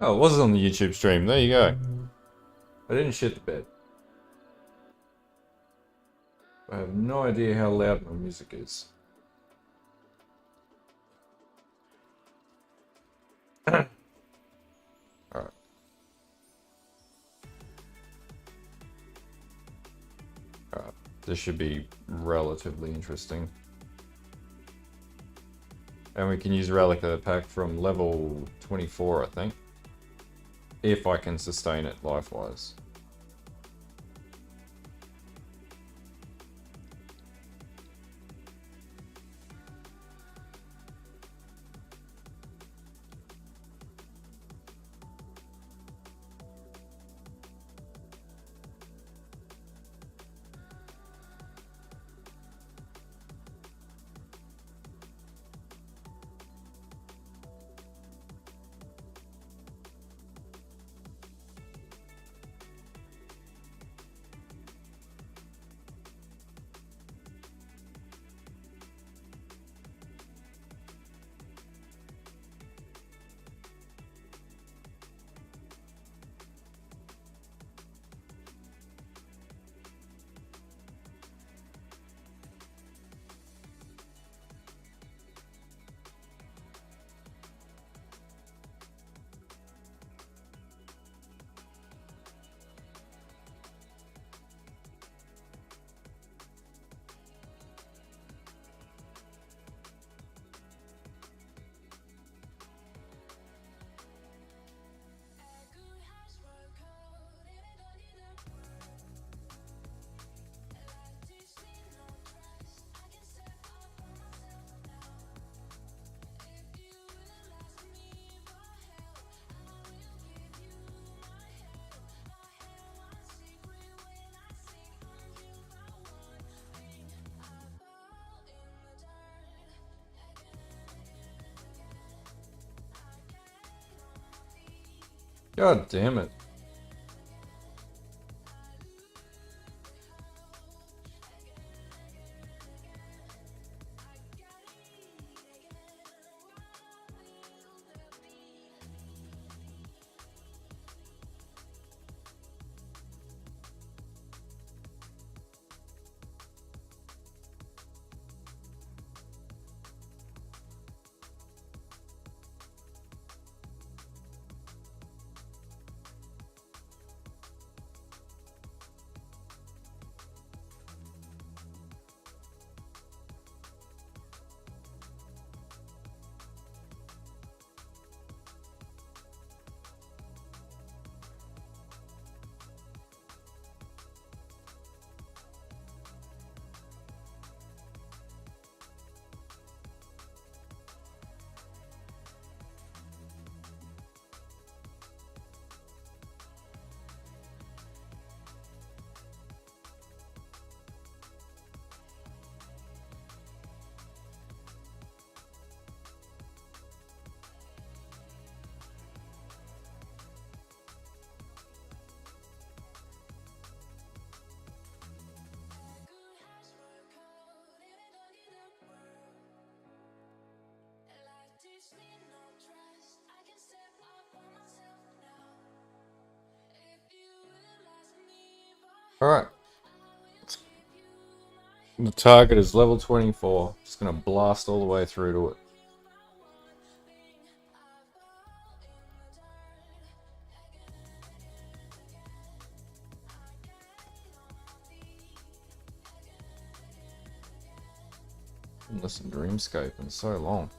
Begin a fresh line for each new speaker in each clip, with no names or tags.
Oh, it was on the YouTube stream. There you go. I didn't shit the bed. I have no idea how loud my music is. Alright. Alright. This should be relatively interesting. And we can use Relic Pact from level 24, I think. If I can sustain it life-wise. God damn it. Alright. The target is level 24. Just gonna blast all the way through to it. I haven't listened to Dreamscape in so long.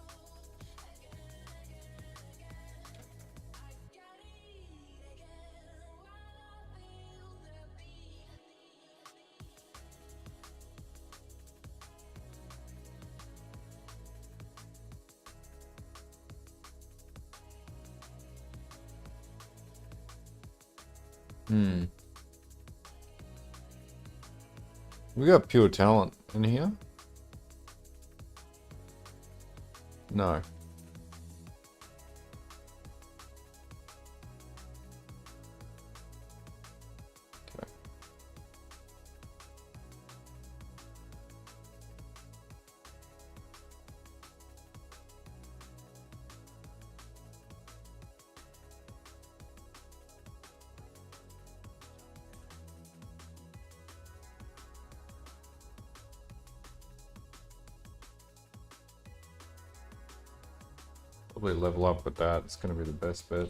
We got pure talent in here? No. Okay. Probably level up with that. It's going to be the best bet.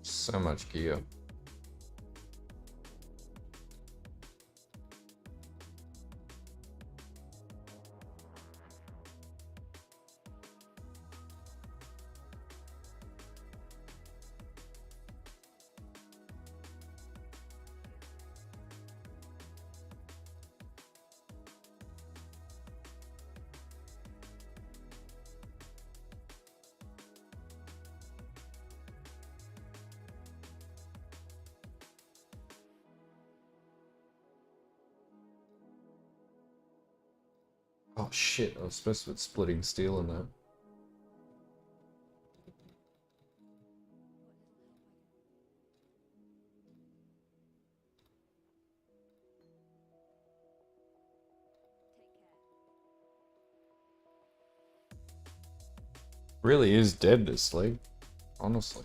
So much gear. Oh shit, I was supposed to put splitting steel in that. Really is dead, this league, honestly.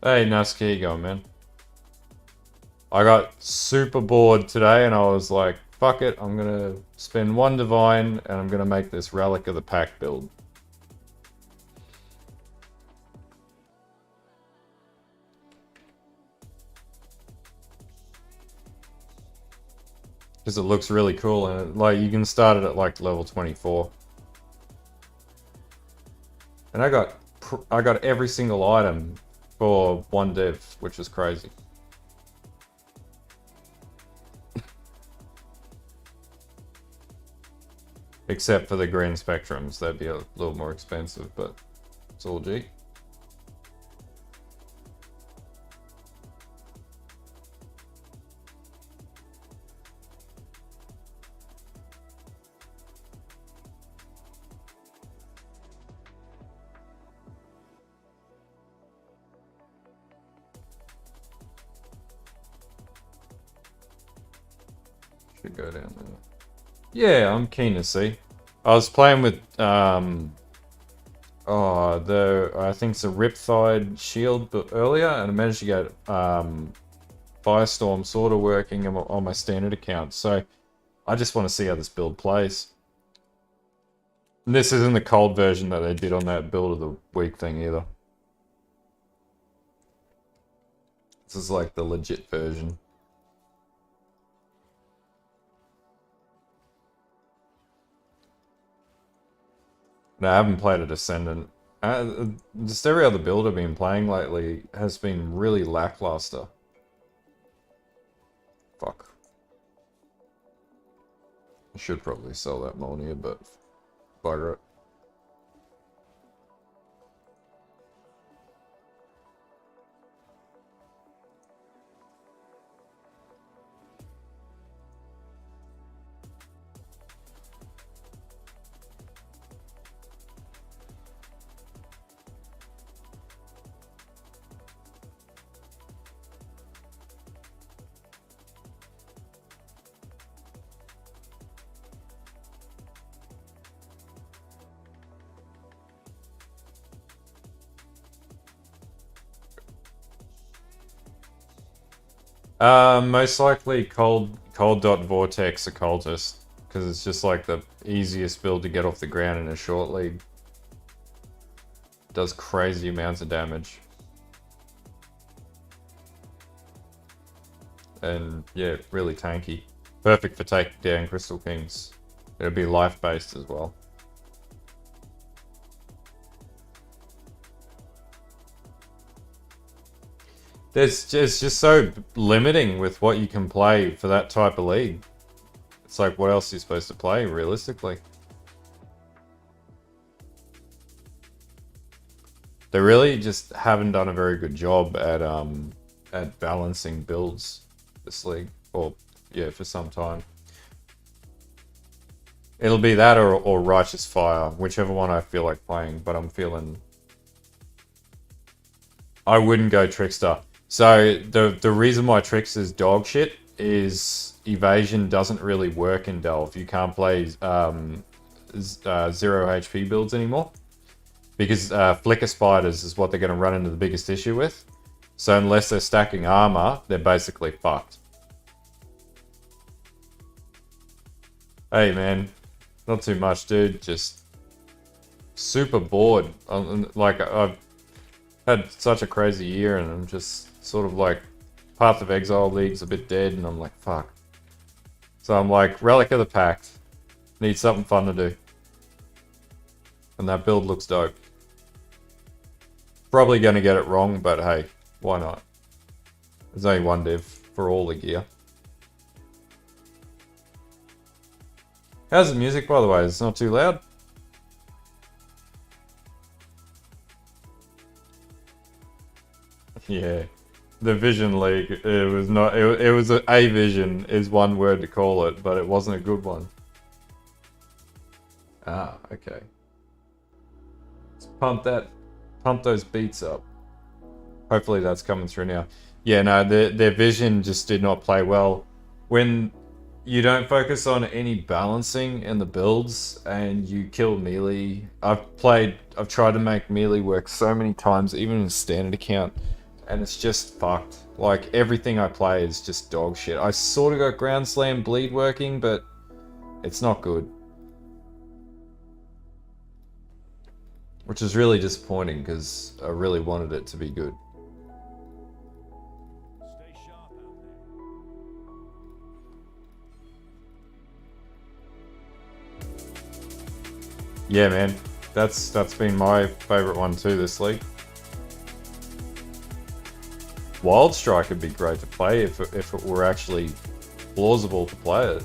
Hey, Nusk, how you going, man? I got super bored today and I was like, fuck it, I'm gonna spend one divine and I'm gonna make this Relic of the Pact build. Because it looks really cool and like you can start it at like level 24. And I got every single item for one div, which is crazy. Except for the green spectrums, they'd be a little more expensive, but it's all G. Should go down there. Yeah, I'm keen to see. I was playing with I think it's a Riptide shield earlier, and I managed to get Firestorm sort of working on my standard account. So I just want to see how this build plays. And this isn't the cold version that they did on that build of the week thing either. This is like the legit version. No, I haven't played a Descendant. Just every other build I've been playing lately has been really lackluster. Fuck. I should probably sell that Molnir, but bugger it. Most likely cold dot vortex occultist, because it's just like the easiest build to get off the ground in a short league. Does crazy amounts of damage. And yeah, really tanky. Perfect for taking down Crystal Kings. It'll be life based as well. It's just so limiting with what you can play for that type of league. It's like, what else are you supposed to play, realistically? They really just haven't done a very good job at balancing builds this league. Or, yeah, for some time. It'll be that or Righteous Fire, whichever one I feel like playing, but I'm feeling... I wouldn't go Trickster. So the reason why Trickster's dog shit is evasion doesn't really work in Delve. You can't play 0 HP builds anymore. Because Flicker Spiders is what they're going to run into the biggest issue with. So unless they're stacking armor, they're basically fucked. Hey man, not too much dude, just super bored. Like I've had such a crazy year and I'm just sort of like Path of Exile League's a bit dead and I'm like fuck. So I'm like Relic of the Pact, need something fun to do. And that build looks dope. Probably going to get it wrong, but hey, why not? There's only one div for all the gear. How's the music, by the way? It's not too loud? Yeah. The Vision League, it was not... It was a vision is one word to call it, but it wasn't a good one. Ah, okay. Let's pump those beats up. Hopefully that's coming through now. Yeah, no, their vision just did not play well. When you don't focus on any balancing in the builds and you kill melee. I've tried to make melee work so many times, even in a standard account, and it's just fucked. Like, everything I play is just dog shit. I sort of got Ground Slam bleed working, but it's not good. Which is really disappointing, because I really wanted it to be good. Yeah, man, that's been my favorite one too this league. Wild Strike would be great to play if it were actually plausible to play it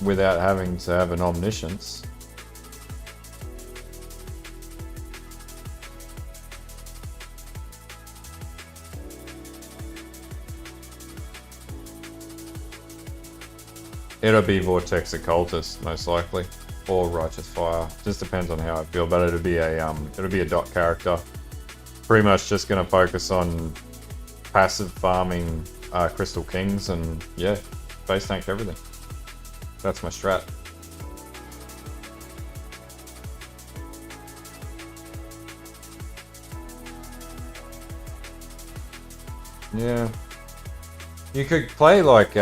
without having to have an omniscience. It'll be Vortex Occultist most likely, or Righteous Fire. Just depends on how I feel, but it'll be a dot character. Pretty much just gonna focus on passive farming Crystal Kings and yeah, base tank everything. That's my strat. Yeah. You could play like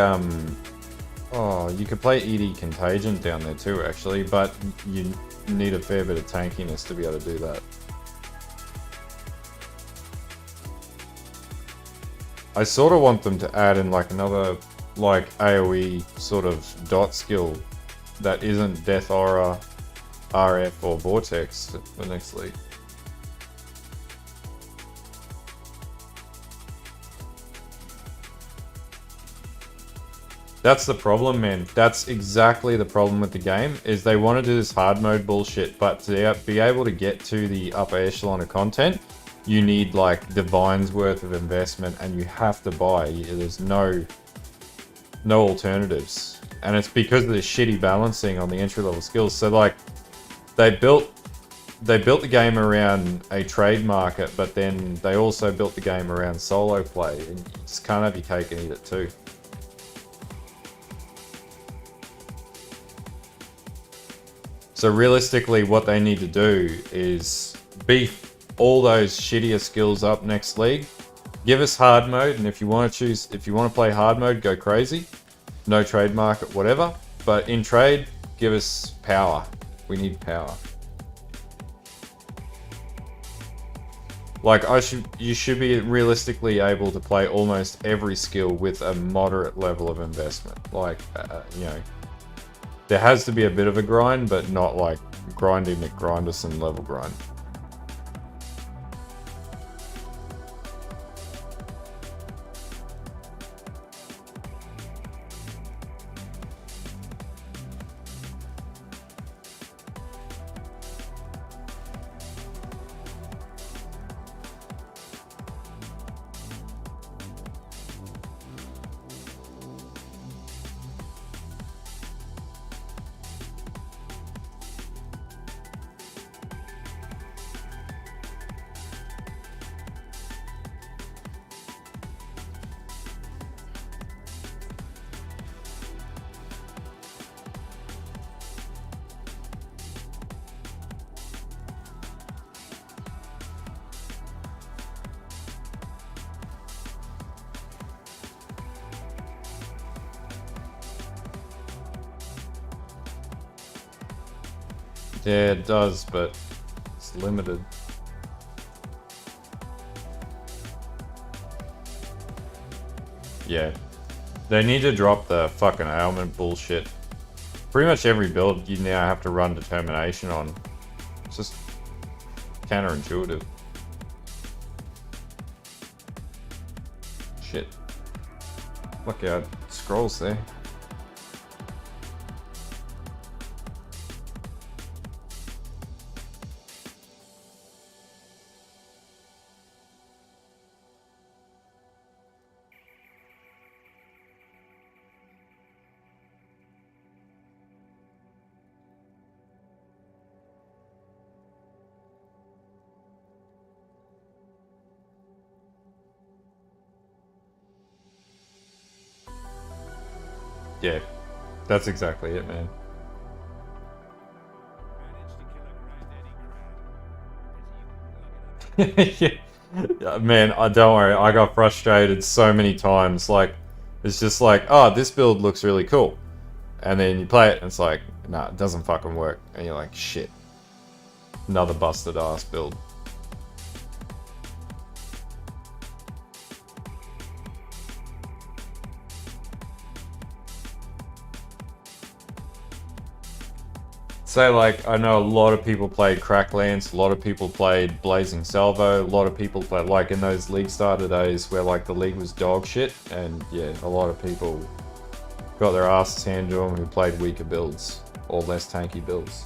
oh, you could play ED Contagion down there too, actually, but you need a fair bit of tankiness to be able to do that. I sort of want them to add in like another like AoE sort of dot skill that isn't Death Aura, RF or Vortex for next league. That's the problem, man. That's exactly the problem with the game, is they want to do this hard mode bullshit, but to be able to get to the upper echelon of content, you need like Divine's worth of investment and you have to buy. There's no alternatives. And it's because of the shitty balancing on the entry level skills. So like, they built the game around a trade market, but then they also built the game around solo play, and you just can't have your cake and eat it too. So realistically, what they need to do is beef all those shittier skills up next league Give us hard mode, and if you want to play hard mode, go crazy. No trade market, whatever. But in trade, give us power. We need power. Like, you should be realistically able to play almost every skill with a moderate level of investment. Like, you know, there has to be a bit of a grind, but not like grinding McGrinderson level grind. Yeah, it does, but it's limited. Yeah. They need to drop the fucking ailment bullshit. Pretty much every build you now have to run determination on. It's just counterintuitive. Shit. Look out, scrolls there. Yeah, that's exactly it, man. Yeah, man, don't worry. I got frustrated so many times. Like, it's just like, oh, this build looks really cool. And then you play it and it's like, nah, it doesn't fucking work. And you're like, shit. Another busted ass build. So, like, I know a lot of people played Cracklands, a lot of people played Blazing Salvo, a lot of people played, like, in those league starter days where, like, the league was dog shit, and yeah, a lot of people got their asses handed to them who played weaker builds, or less tanky builds.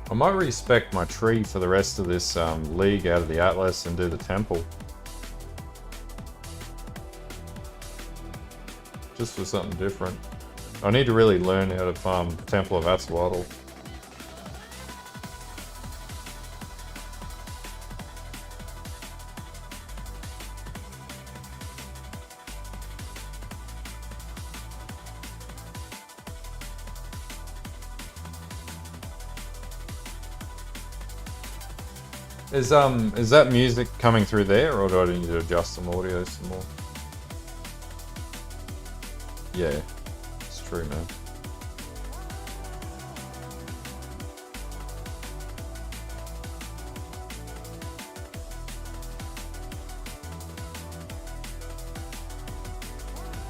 I might respec my tree for the rest of this league out of the Atlas and do the temple. Just for something different. I need to really learn how to farm Temple of Axolotl. Is that music coming through there, or do I need to adjust some audio some more? Yeah, it's true, man.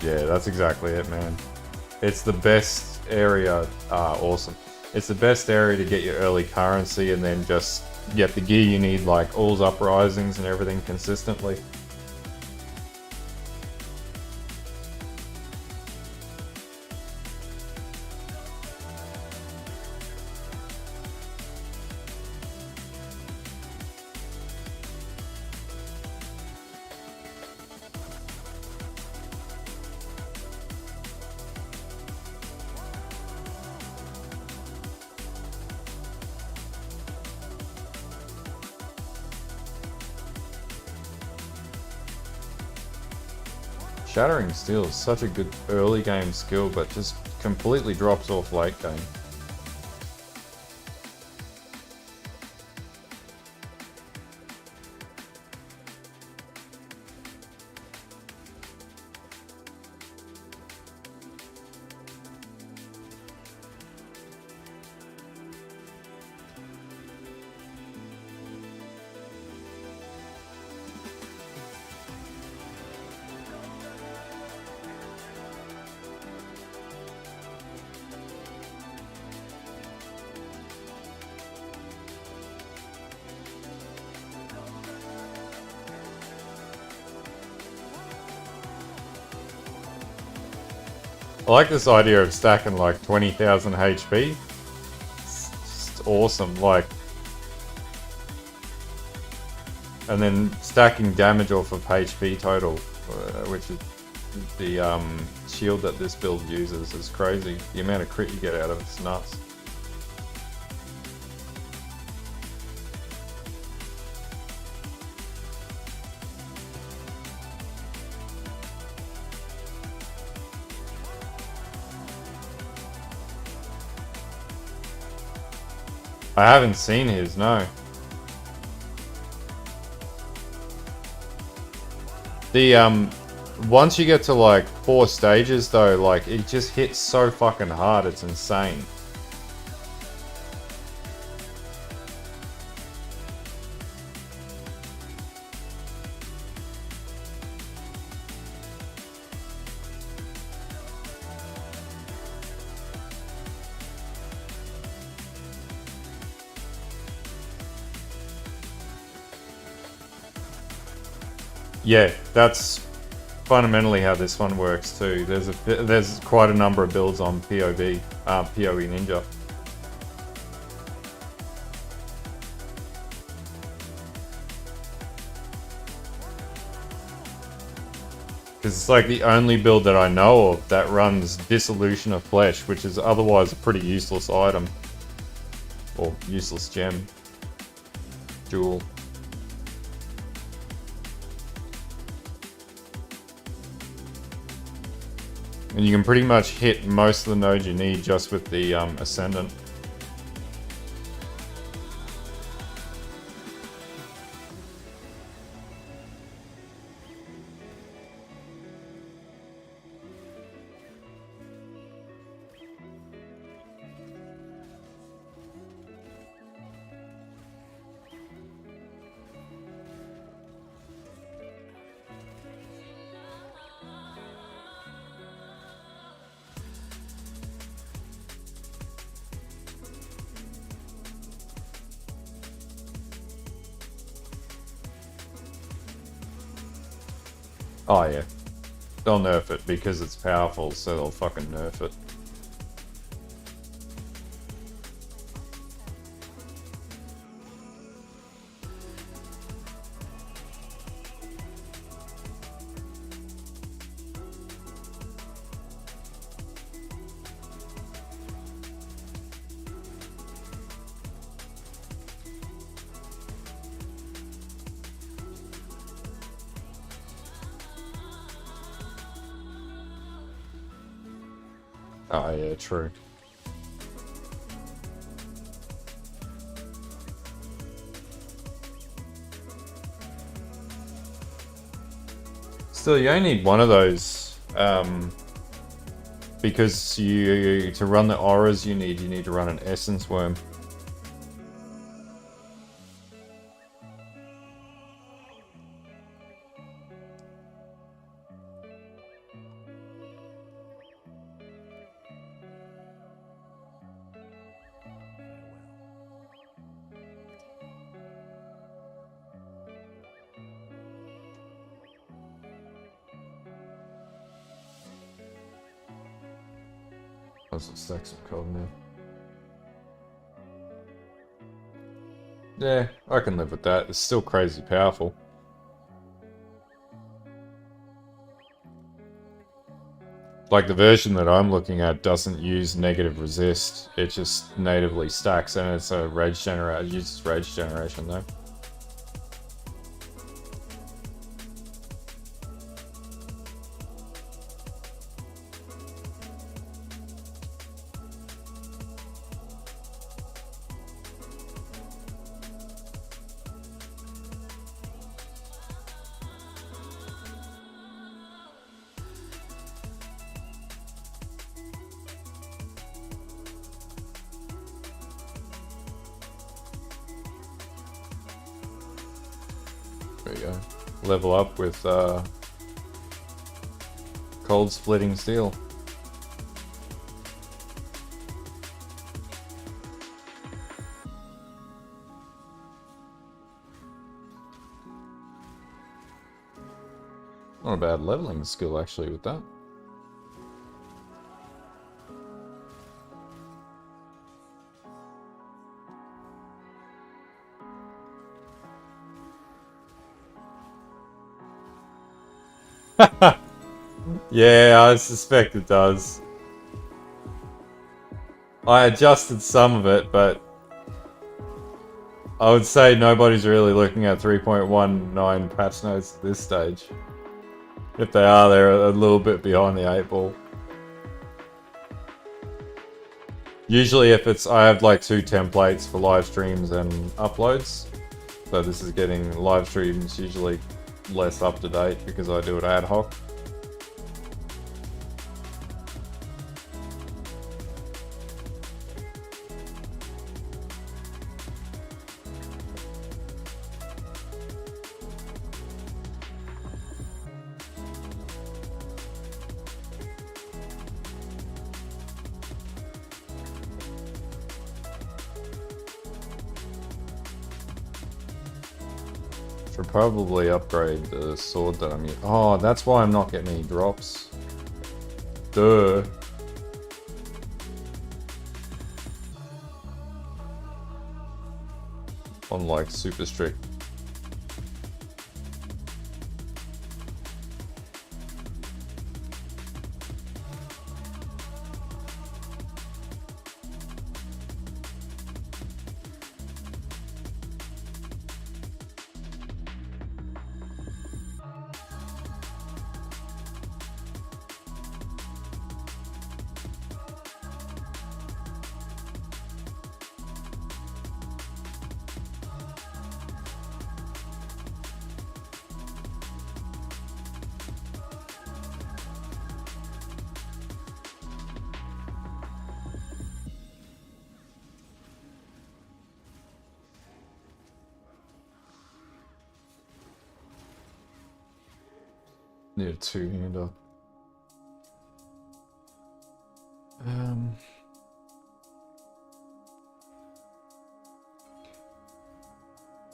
Yeah, that's exactly it, man. It's the best area. Awesome. It's the best area to get your early currency and then just get the gear you need, like all's uprisings and everything consistently. Shattering Steel is such a good early game skill, but just completely drops off late game. I like this idea of stacking like 20,000 HP. It's just awesome, like... And then stacking damage off of HP total, which is the shield that this build uses, is crazy. The amount of crit you get out of it's nuts. I haven't seen his, no. The, once you get to like 4 stages though, like it just hits so fucking hard, it's insane. Yeah, that's fundamentally how this one works too. There's quite a number of builds on POE Ninja. Because it's like the only build that I know of that runs Dissolution of Flesh, which is otherwise a pretty useless item. Or useless gem. Jewel. And you can pretty much hit most of the nodes you need just with the Ascendant. Oh yeah. They'll nerf it because it's powerful, so they'll fucking nerf it. Oh yeah, true. Still, you only need one of those, because to run the auras you need to run an Essence Worm. That's what stacks of cold now. Yeah, I can live with that. It's still crazy powerful. Like the version that I'm looking at doesn't use negative resist. It just natively stacks, and it's a rage generator. It uses rage generation though. There you go. Level up with cold splitting steel. Not a bad leveling skill actually with that. Yeah, I suspect it does. I adjusted some of it, but I would say nobody's really looking at 3.19 patch notes at this stage. If they are, they're a little bit behind the 8 ball. Usually if it's, I have like 2 templates for live streams and uploads. So this is getting live streams usually less up to date because I do it ad hoc. Should probably upgrade the sword that I'm using. Oh, that's why I'm not getting any drops. Duh. On like super strict. Need a 2-hander.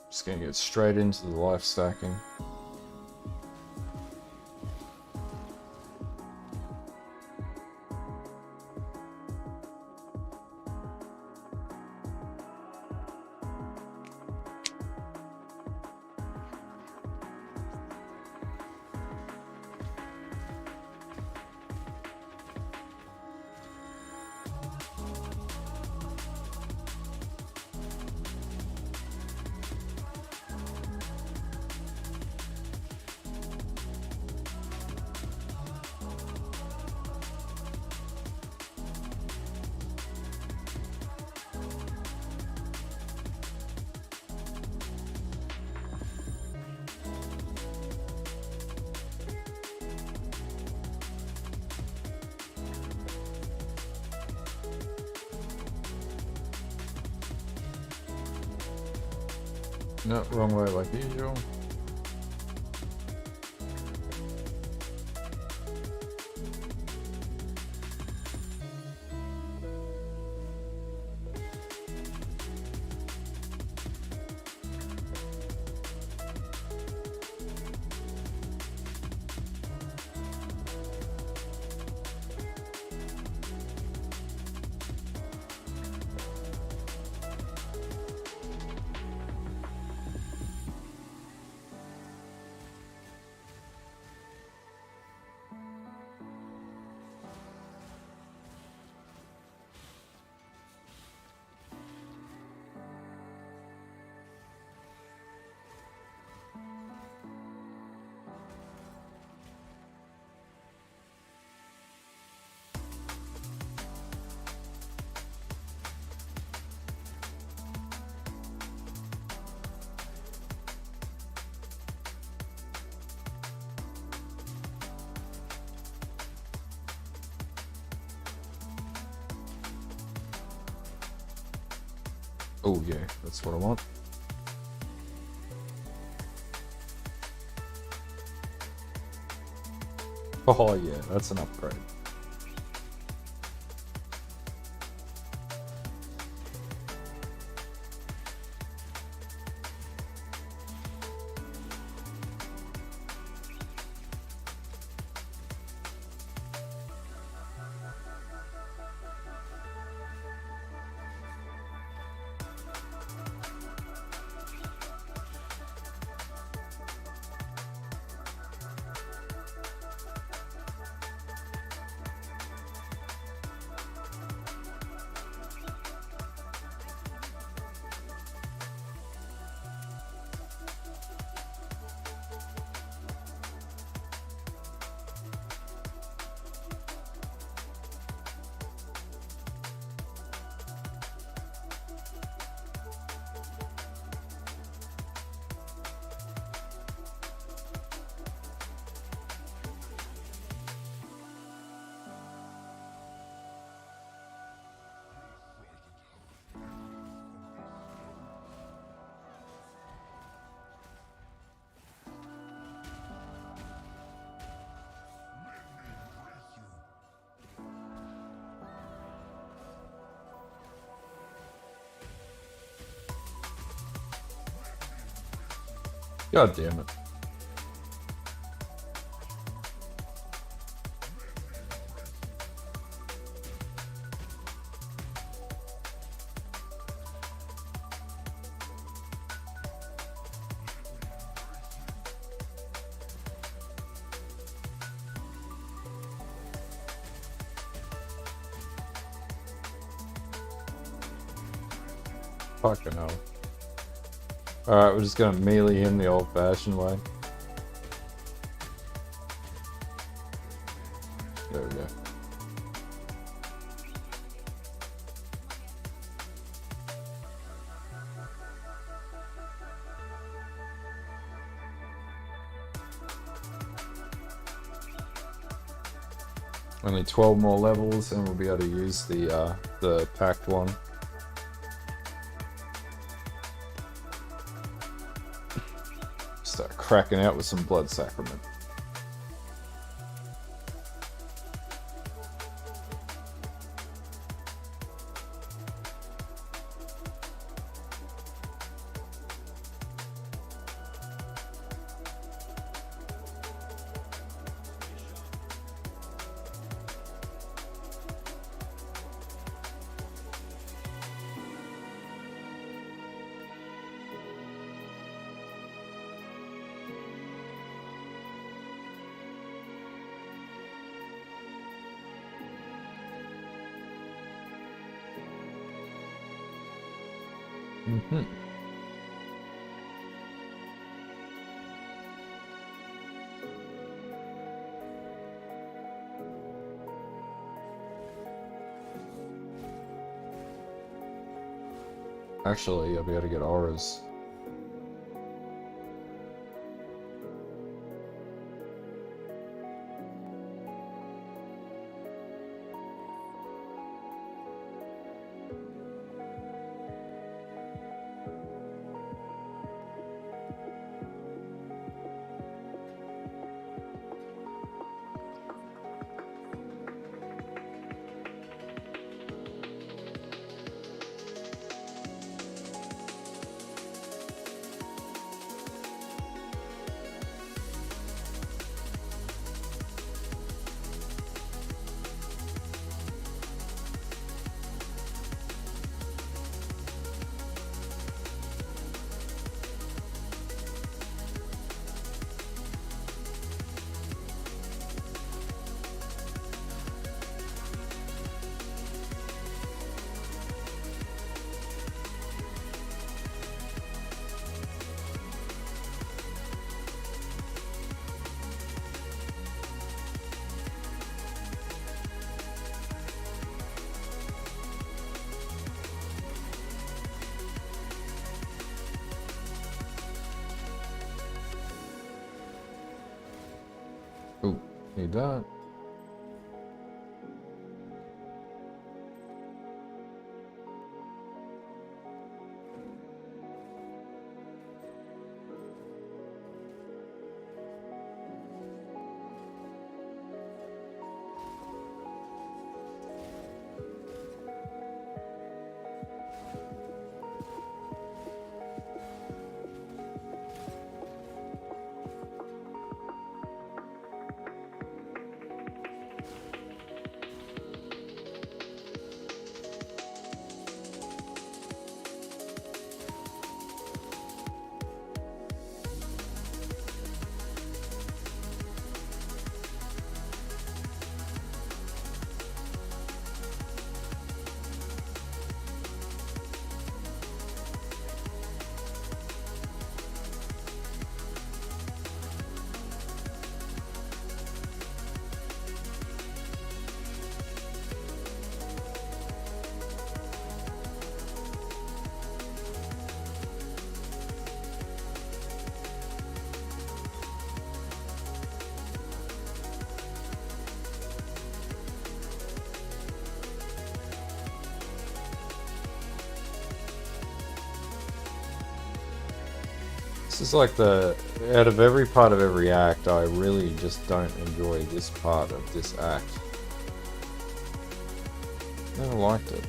Just gonna get straight into the life stacking. No, wrong way like usual. Oh yeah, that's what I want. Oh yeah, that's an upgrade. God damn it. Fucking hell. Alright, we're just gonna melee him the old-fashioned way. There we go. Only 12 more levels and we'll be able to use the Pact one. Start cracking out with some blood sacrament. Mm-hmm. Actually, I'll be able to get auras. Oh, need that. This is like out of every part of every act, I really just don't enjoy this part of this act. Never liked it.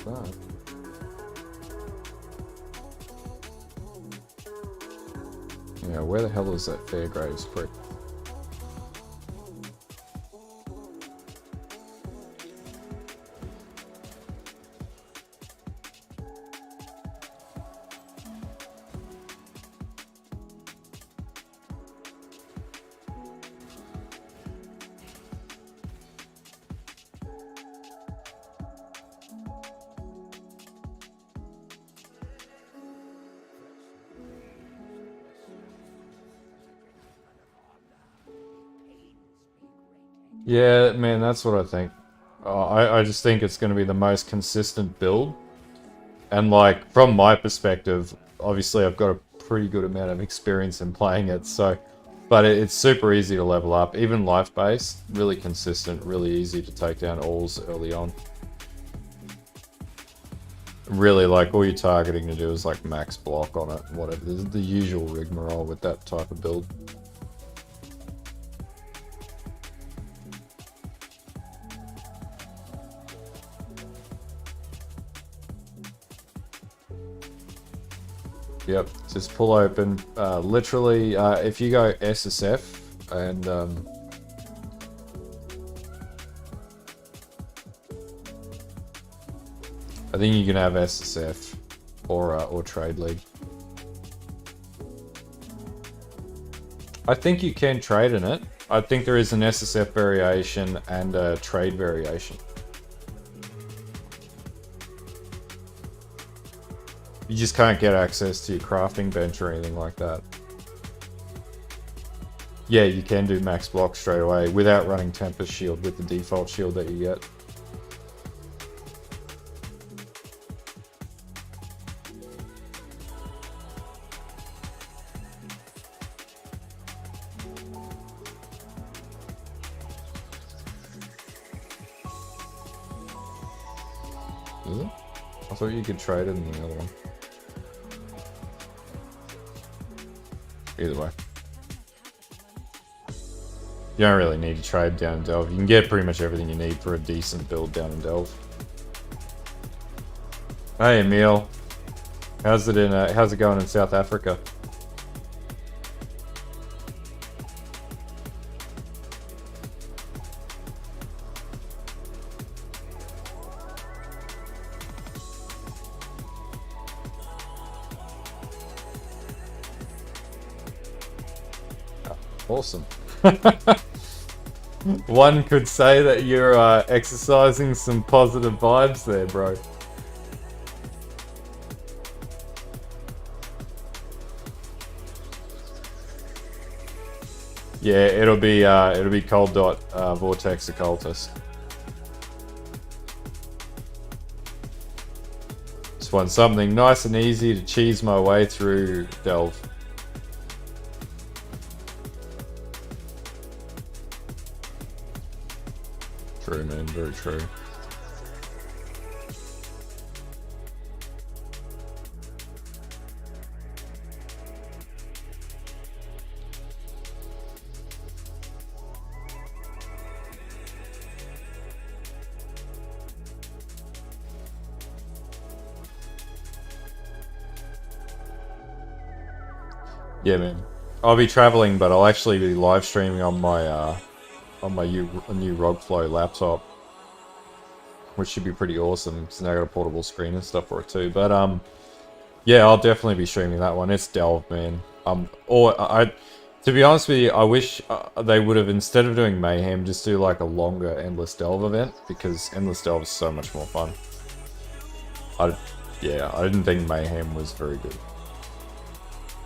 That. Yeah, where the hell is that Fairgraves prick? Yeah, man, that's what I think. I just think it's going to be the most consistent build. And, like, from my perspective, obviously I've got a pretty good amount of experience in playing it, so... But it's super easy to level up. Even life-based, really consistent, really easy to take down alls early on. Really, like, all you're targeting to do is, like, max block on it, whatever. The usual rigmarole with that type of build. Yep, just pull open. Literally, if you go SSF and I think you can have SSF or Trade League. I think you can trade in it. I think there is an SSF variation and a trade variation. You just can't get access to your crafting bench or anything like that. Yeah, you can do max block straight away without running Tempest Shield with the default shield that you get. Is it? I thought you could trade it in the other one. Either way. You don't really need to trade down in Delve. You can get pretty much everything you need for a decent build down in Delve. Hey Emil. How's it going in South Africa? Awesome. One could say that you're exercising some positive vibes there, bro. Yeah, it'll be Cold Dot Vortex Occultist. Just want something nice and easy to cheese my way through Delve. True, man, very true. Yeah, man. I'll be traveling, but I'll actually be live streaming on my new ROGflow laptop, which should be pretty awesome. Because now I got a portable screen and stuff for it too. But yeah, I'll definitely be streaming that one. It's Delve, man. To be honest with you, I wish they would have, instead of doing Mayhem, just do like a longer Endless Delve event, because Endless Delve is so much more fun. Yeah, I didn't think Mayhem was very good.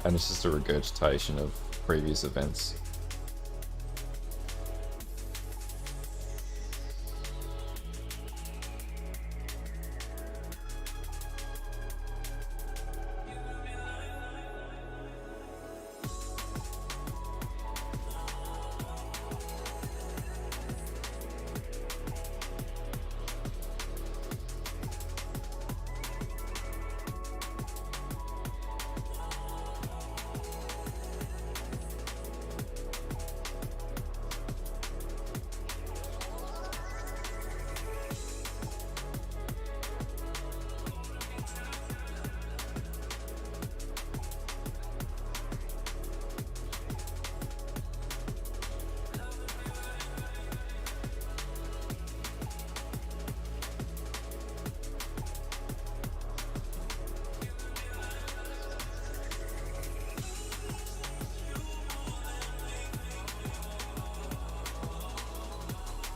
And it's just a regurgitation of previous events.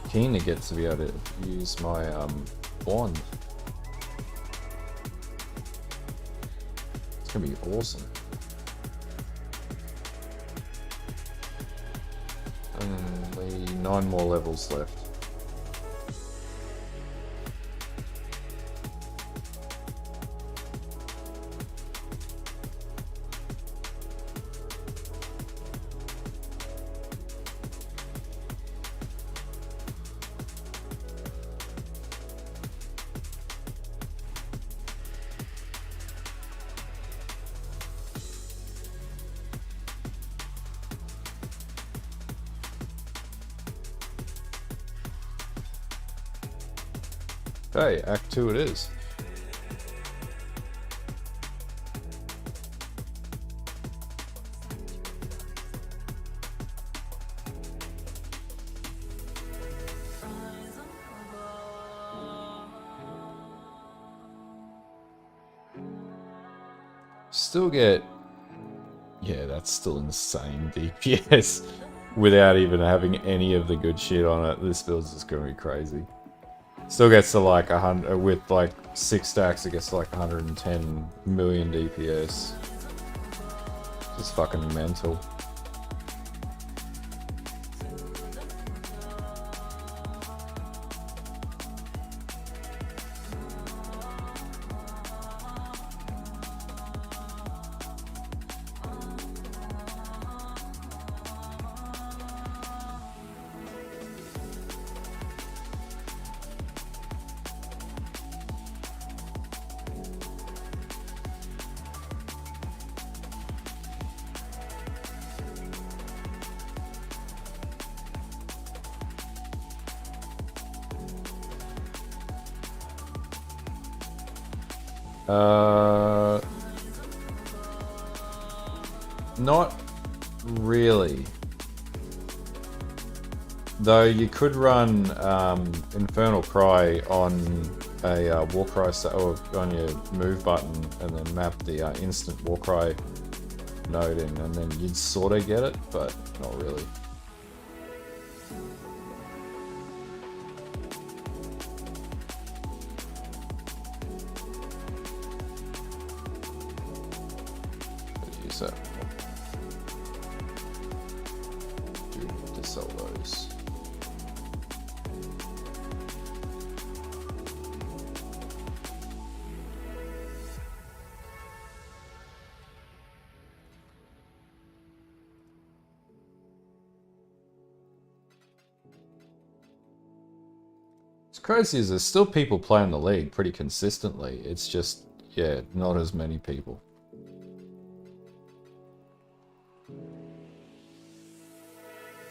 Keen to get to be able to use my wand. It's gonna be awesome. Only 9 more levels left. Okay, Act 2 it is. Still get... Yeah, that's still insane DPS. Without even having any of the good shit on it, this build's just gonna be crazy. Still gets to like 100, with like 6 stacks it gets to like 110 million DPS. Just fucking mental. Not really. Though you could run Infernal Cry on a Warcry or on your move button, and then map the instant Warcry node in, and then you'd sort of get it, but not really. So do need to sell those. It's crazy is there's still people playing the league pretty consistently. It's just, yeah, not as many people.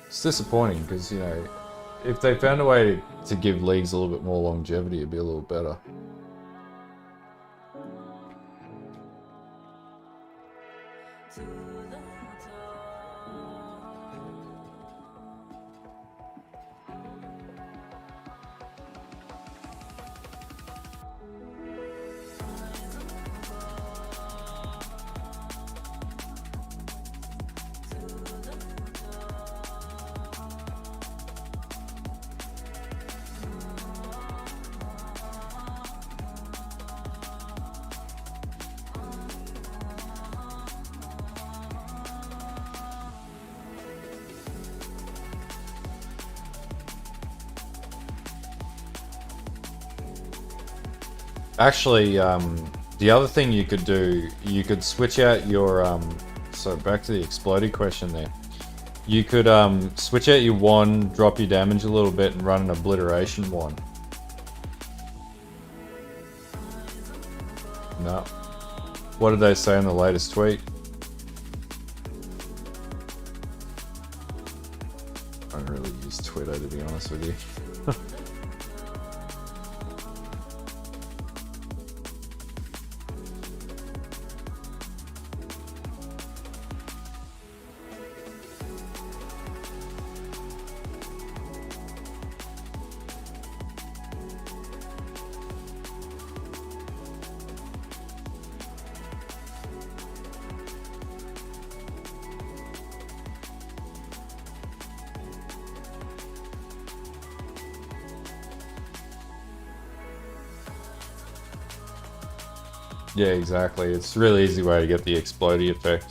It's disappointing because, you know, if they found a way to give leagues a little bit more longevity, it'd be a little better. Actually, the other thing you could do, you could switch out your, so back to the explodey question there. You could switch out your wand, drop your damage a little bit, and run an obliteration wand. No. What did they say in the latest tweet? I don't really use Twitter, to be honest with you. Yeah, exactly. It's a really easy way to get the explodey effect.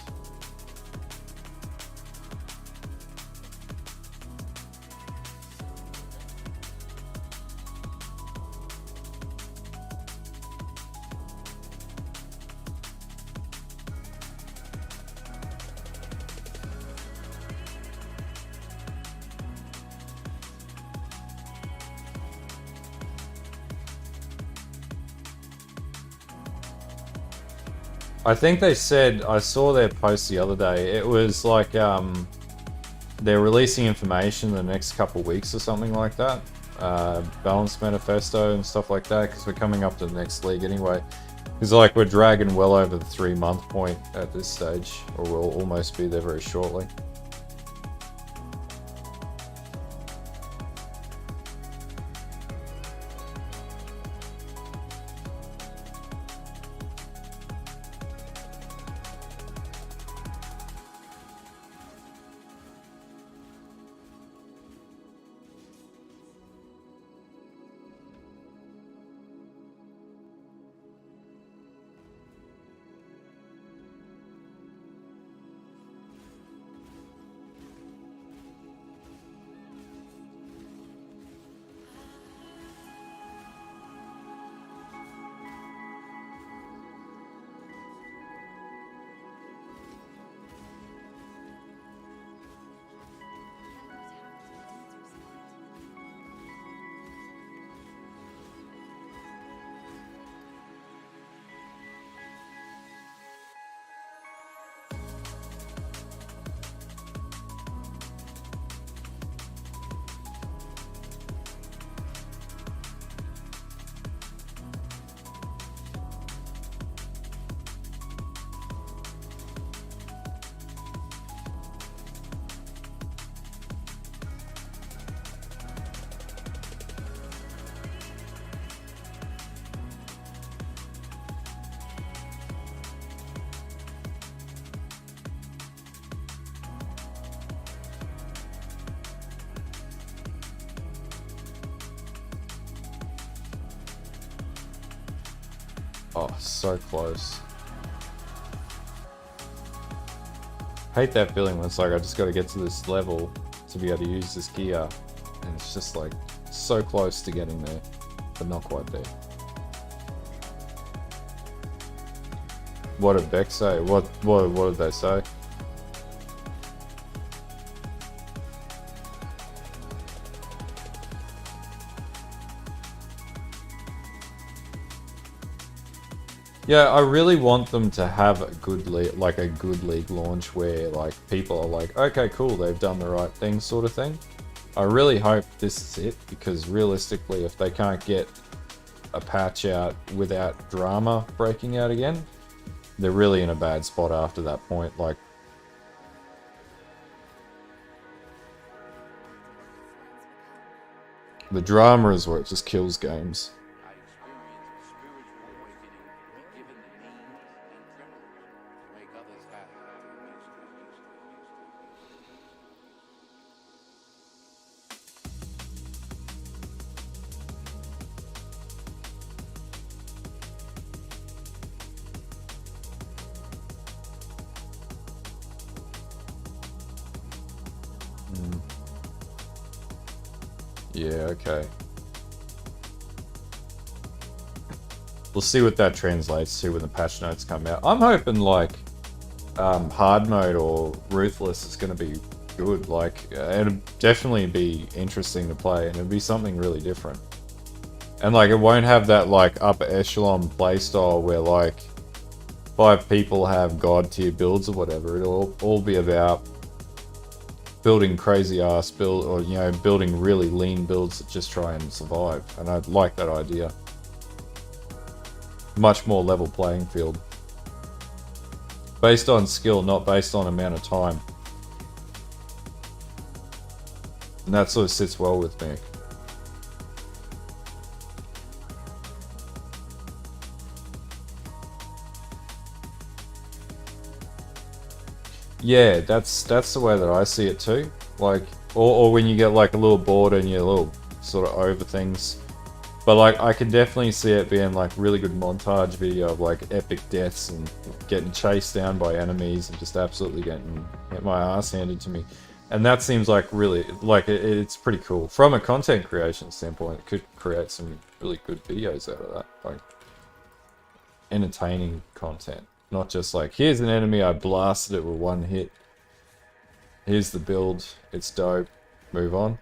I think they said, I saw their post the other day, it was like they're releasing information in the next couple of weeks or something like that. Balance manifesto and stuff like that, because we're coming up to the next league anyway. Because like we're dragging well over the 3-month point at this stage, or we'll almost be there very shortly. Oh, so close. Hate that feeling when it's like I just got to get to this level to be able to use this gear, and it's just like so close to getting there, but not quite there. What did Beck say? What did they say? Yeah, I really want them to have a good league launch where like people are like, okay, cool, they've done the right thing, sort of thing. I really hope this is it, because realistically, if they can't get a patch out without drama breaking out again, they're really in a bad spot after that point. Like, the drama is where it just kills games. Yeah, okay. We'll see what that translates to when the patch notes come out. I'm hoping like hard mode or ruthless is going to be good. Like, it'll definitely be interesting to play, and it'll be something really different. And like, it won't have that like upper echelon playstyle where like 5 people have god tier builds or whatever. It'll all be about building crazy ass build, or you know, building really lean builds that just try and survive. And I like that idea. Much more level playing field. Based on skill, not based on amount of time. And that sort of sits well with me. Yeah, that's the way that I see it too. Like, or when you get like a little bored and you're a little sort of over things. But like, I can definitely see it being like really good montage video of like epic deaths and getting chased down by enemies and just absolutely getting my ass handed to me. And that seems like really, like it's pretty cool. From a content creation standpoint, it could create some really good videos out of that. Like, entertaining content. Not just like, here's an enemy, I blasted it with one hit. Here's the build, it's dope, move on.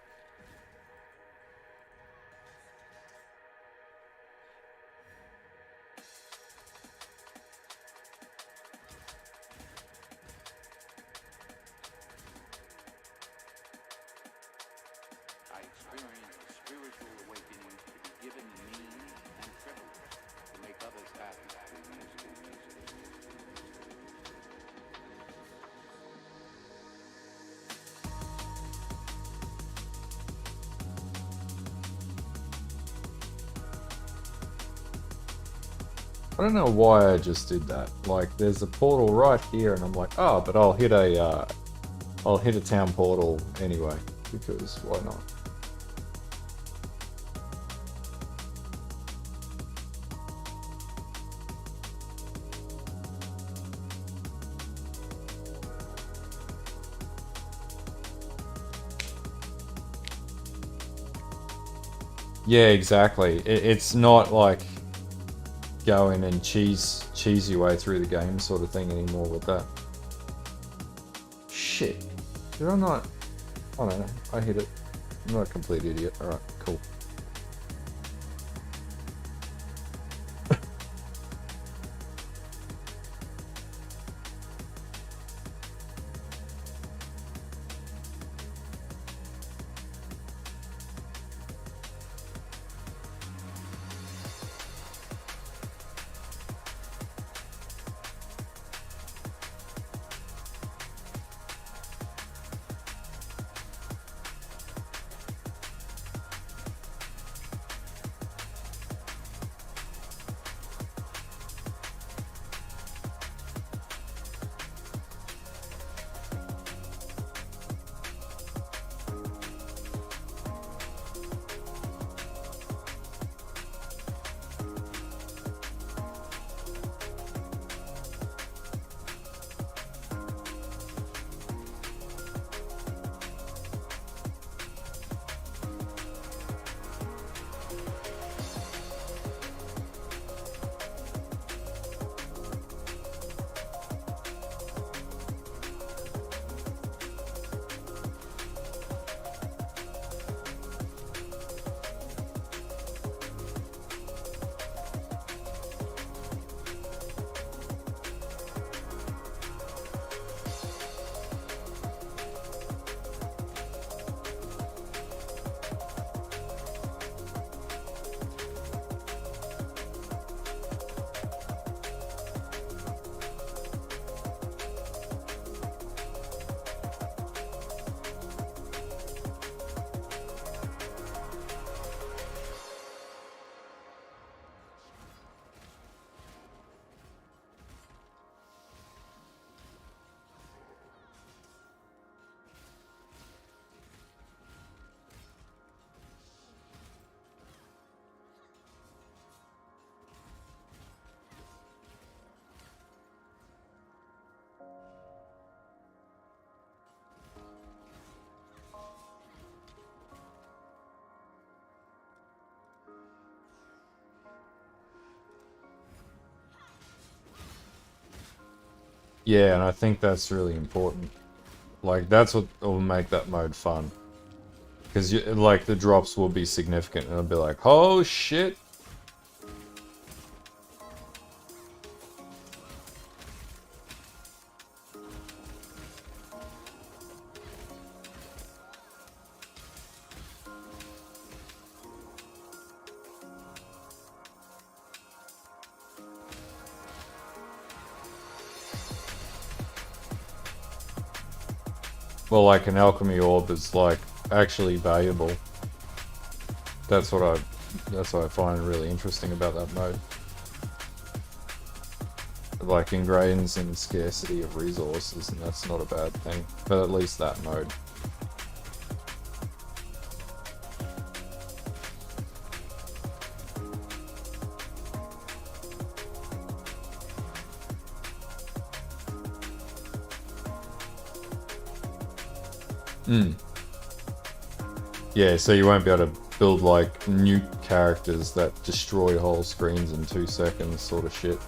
I don't know why I just did that. Like, there's a portal right here, and I'm like, oh, but I'll hit a town portal anyway, because why not? Yeah, exactly. It's not like go in and cheese your way through the game sort of thing anymore with that. Shit. Did I not? I don't know. I hit it. I'm not a complete idiot. Alright, cool. Yeah, and I think that's really important. Like, that's what will make that mode fun. Because, like, the drops will be significant, and it'll be like, oh, shit! Well, like, an alchemy orb is, like, actually valuable. That's what I find really interesting about that mode. Like, ingrains in scarcity of resources, and that's not a bad thing. But at least that mode. Yeah, so you won't be able to build, like, nuke characters that destroy whole screens in 2 seconds, sort of shit.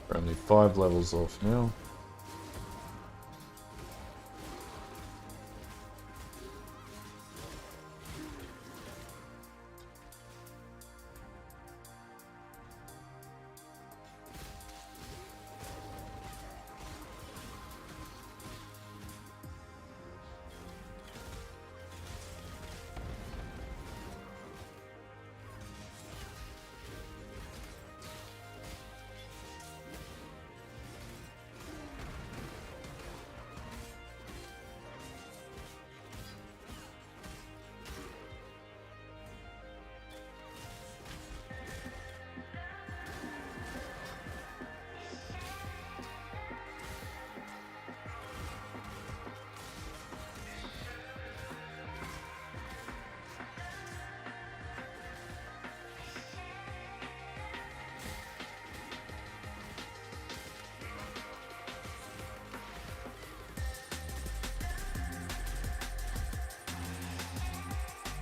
We're only 5 levels off now.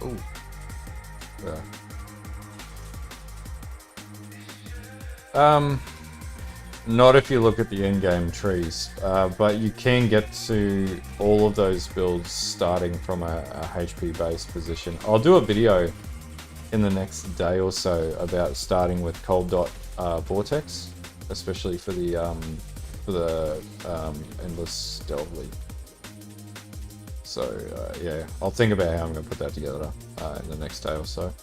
Oh. Yeah. Not if you look at the in-game trees, but you can get to all of those builds starting from a HP-based position. I'll do a video in the next day or so about starting with Cold Dot Vortex, especially for the Endless Stealth League. So yeah, I'll think about how I'm going to put that together in the next day or so.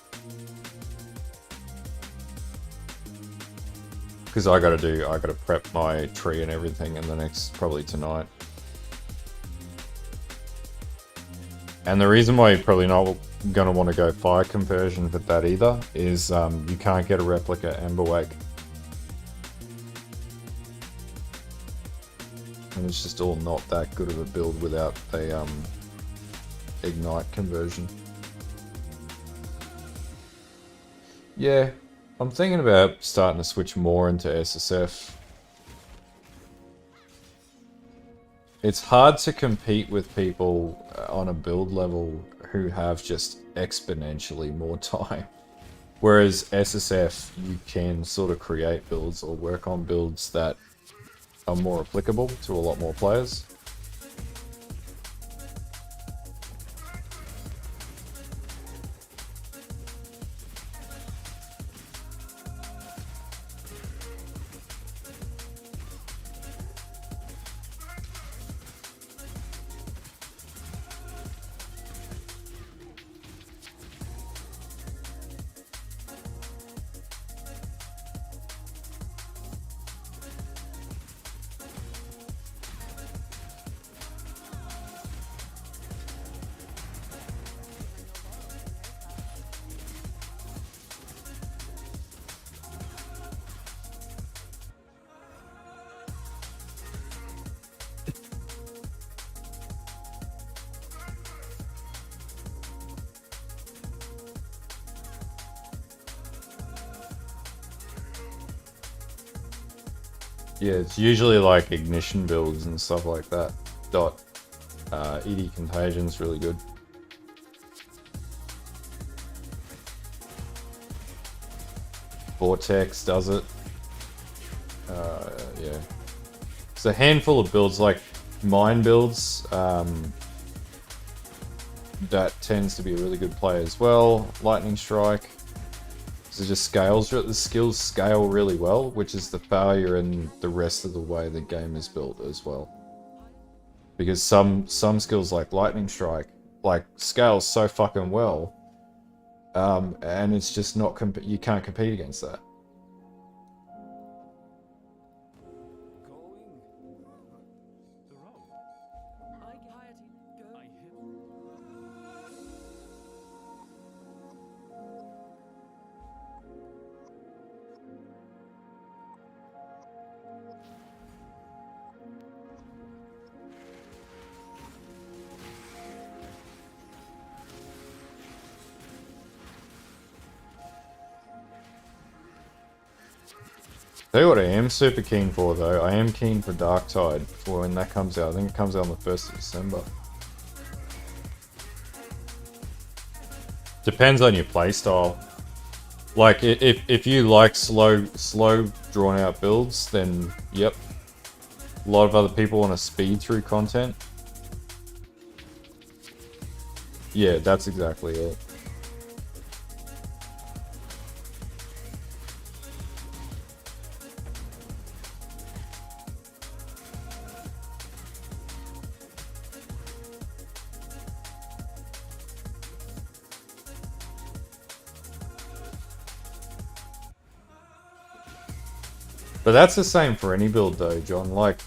Because I gotta prep my tree and everything in the next, probably tonight. And the reason why you're probably not going to want to go fire conversion with that either is you can't get a replica Emberwake. And it's just all not that good of a build without a ignite conversion. Yeah, I'm thinking about starting to switch more into SSF. It's hard to compete with people on a build level who have just exponentially more time. Whereas SSF, you can sort of create builds or work on builds that are more applicable to a lot more players. Yeah, it's usually like ignition builds and stuff like that. ED Contagion's really good. Vortex does it. Yeah. It's a handful of builds, like mine builds, that tends to be a really good play as well. Lightning Strike. So it just scales, the skills scale really well, which is the failure in the rest of the way the game is built as well. Because some skills like Lightning Strike, like, scales so fucking well, and it's just not, you can't compete against that. Tell you what I am super keen for though, I am keen for Darktide for when that comes out. I think it comes out on the 1st of December. Depends on your playstyle. Like, if you like slow drawn out builds, then yep. A lot of other people want to speed through content. Yeah, that's exactly it. But that's the same for any build though, John. Like,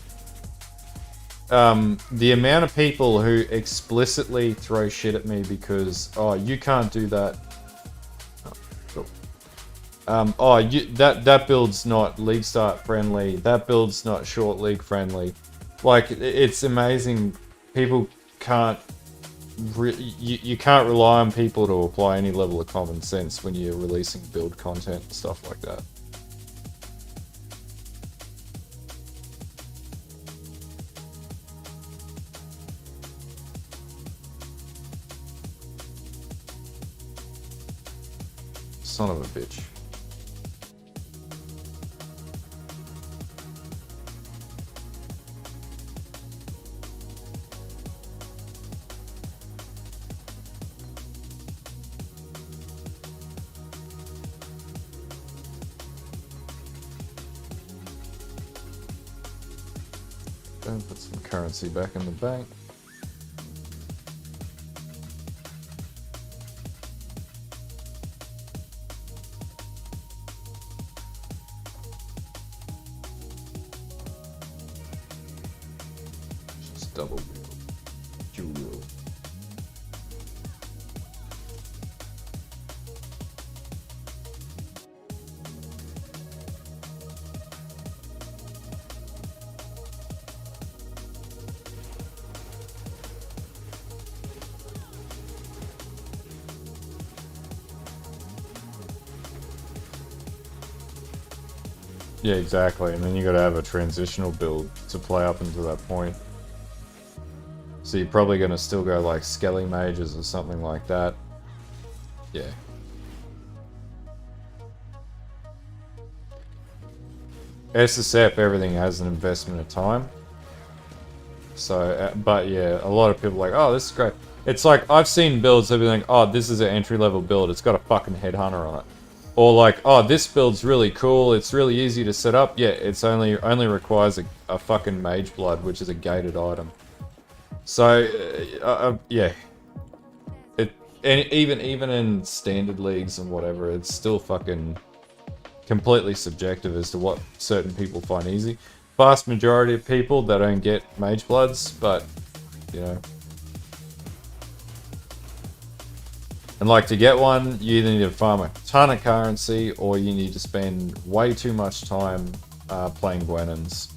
the amount of people who explicitly throw shit at me because, oh, you can't do that. Oh, cool. That build's not league start friendly. That build's not short league friendly. Like, it's amazing. People can't, you can't rely on people to apply any level of common sense when you're releasing build content and stuff like that. Son of a bitch. Don't put some currency back in the bank. Double wheel. Dual wheel. Yeah, exactly. And then you got to have a transitional build to play up until that point. So you're probably going to still go like Skelly Mages or something like that. Yeah. SSF, everything has an investment of time. So, but yeah, a lot of people are like, oh, this is great. It's like, I've seen builds that be like, oh, this is an entry-level build. It's got a fucking headhunter on it. Or like, oh, this build's really cool. It's really easy to set up. Yeah, it's only requires a fucking Mage Blood, which is a gated item. So, yeah. And even in standard leagues and whatever, it's still fucking completely subjective as to what certain people find easy. Vast majority of people, they don't get Mage Bloods, but, you know. And like, to get one, you either need to farm a ton of currency, or you need to spend way too much time playing Gwenons.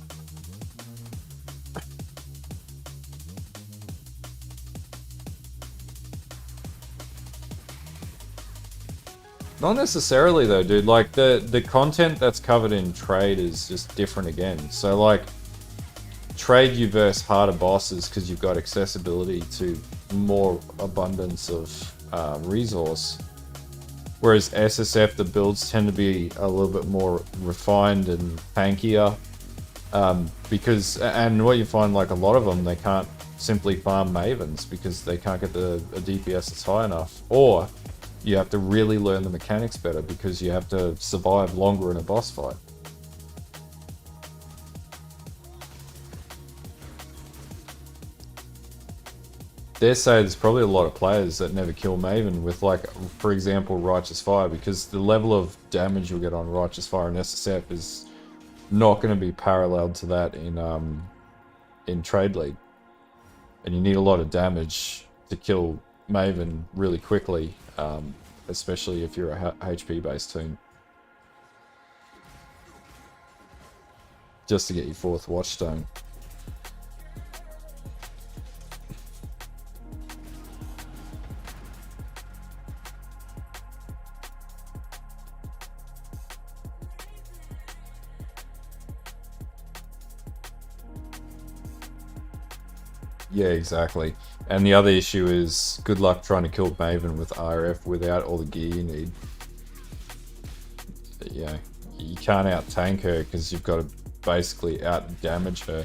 Not necessarily though, dude. Like, the content that's covered in trade is just different again. So like, trade you versus harder bosses because you've got accessibility to more abundance of resource. Whereas SSF, the builds tend to be a little bit more refined and tankier. Because, and what you find, like a lot of them, they can't simply farm Mavens because they can't get a DPS that's high enough. Or you have to really learn the mechanics better because you have to survive longer in a boss fight. Dare say there's probably a lot of players that never kill Maven with, like, for example, Righteous Fire, because the level of damage you'll get on Righteous Fire and SSF is not going to be paralleled to that in Trade League. And you need a lot of damage to kill Maven really quickly, especially if you're a HP-based team. Just to get your 4th Watchstone. Yeah, exactly. And the other issue is good luck trying to kill Maven with RF without all the gear you need. Yeah, you can't out-tank her because you've got to basically out-damage her.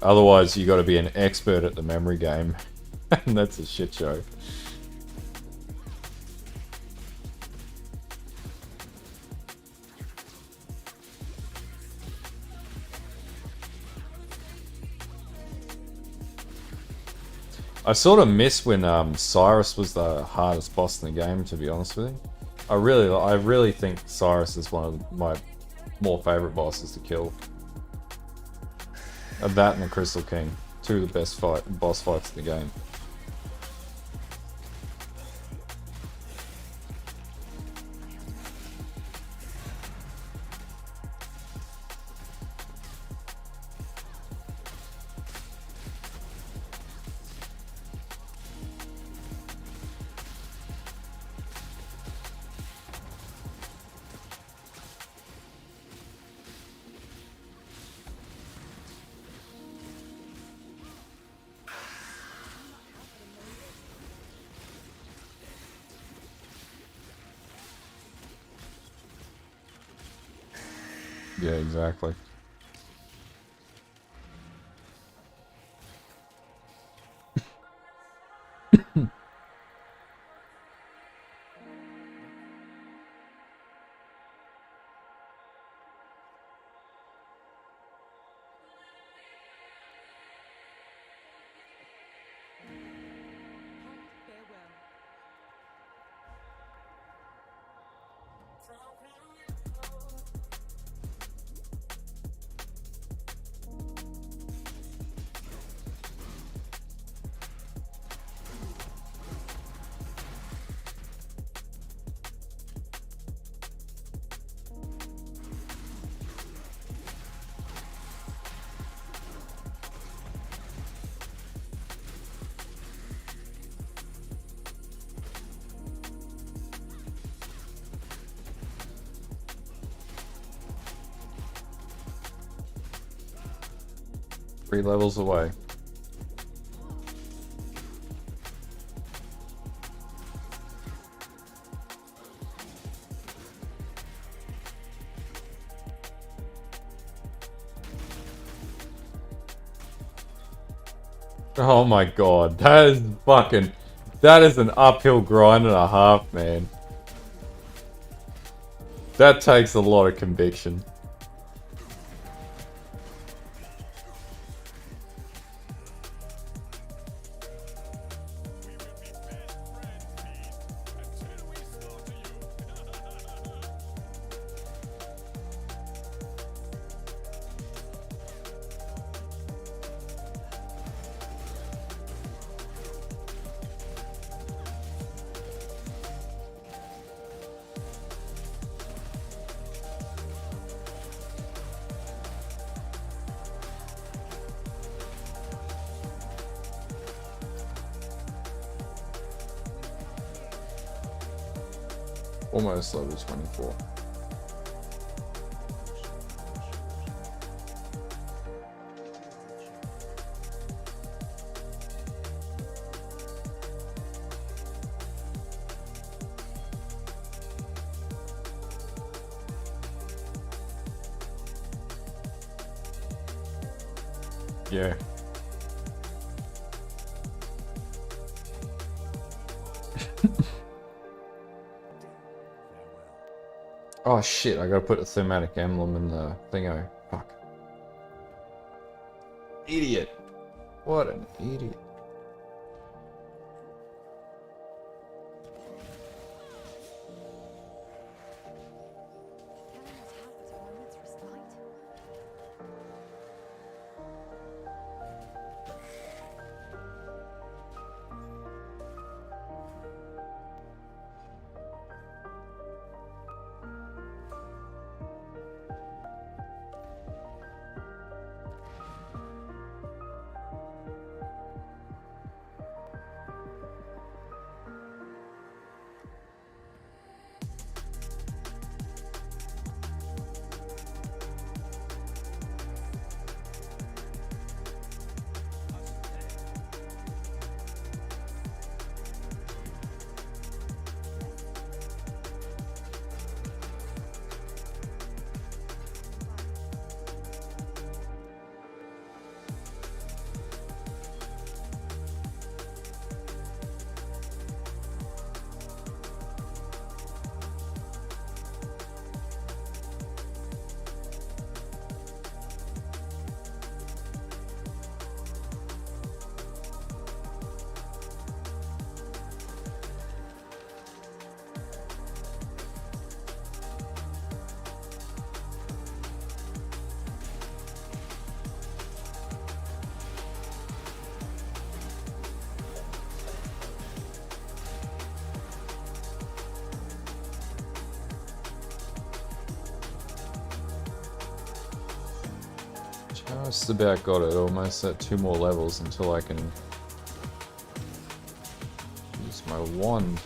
Otherwise, you got to be an expert at the memory game, and that's a shit show. I sort of miss when Cyrus was the hardest boss in the game, to be honest with you. I really think Cyrus is one of my more favorite bosses to kill. That and the Crystal King, two of the best boss fights in the game. Yeah, exactly. 3 levels away. Oh my god, that is fucking... That is an uphill grind and a half, man. That takes a lot of conviction. Almost level 24. Yeah. Oh shit, I gotta put a thematic emblem in the thingo. Fuck. Idiot. What an idiot. Just about got it, almost at 2 more levels until I can use my wand.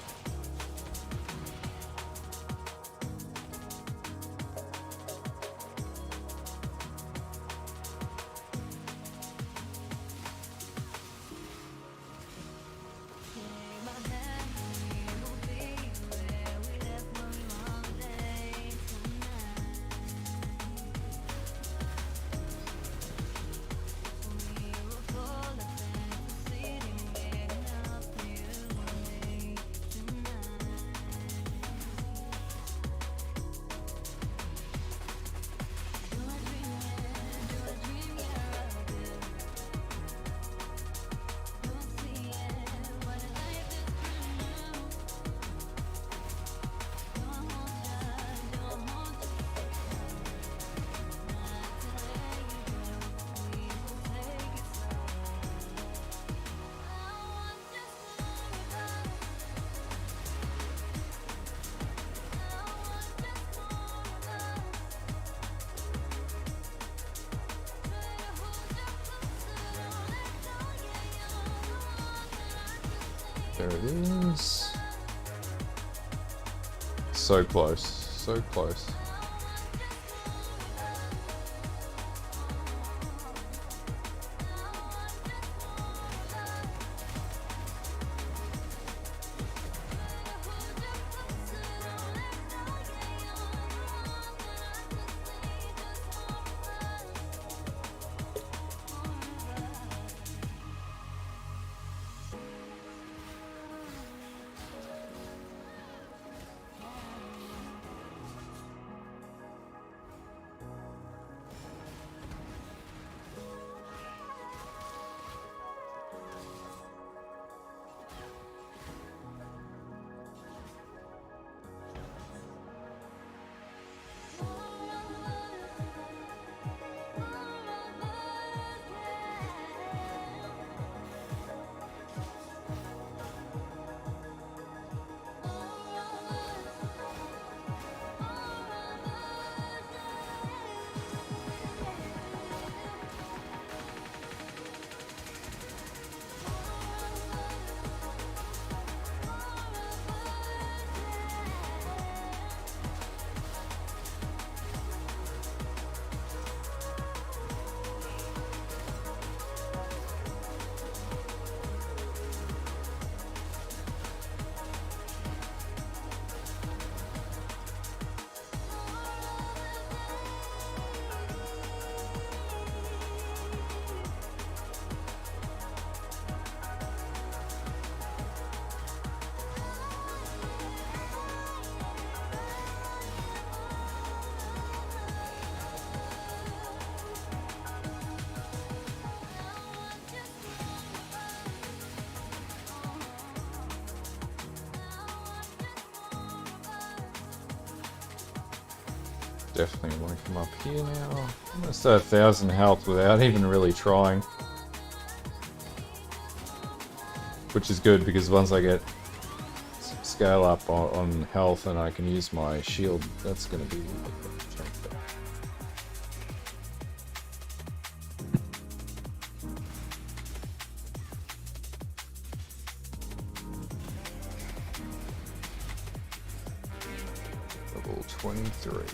There it is. So close, so close. Definitely want to come up here now. Almost at 1,000 health without even really trying. Which is good because once I get scale up on health and I can use my shield, that's going to be... Level 23.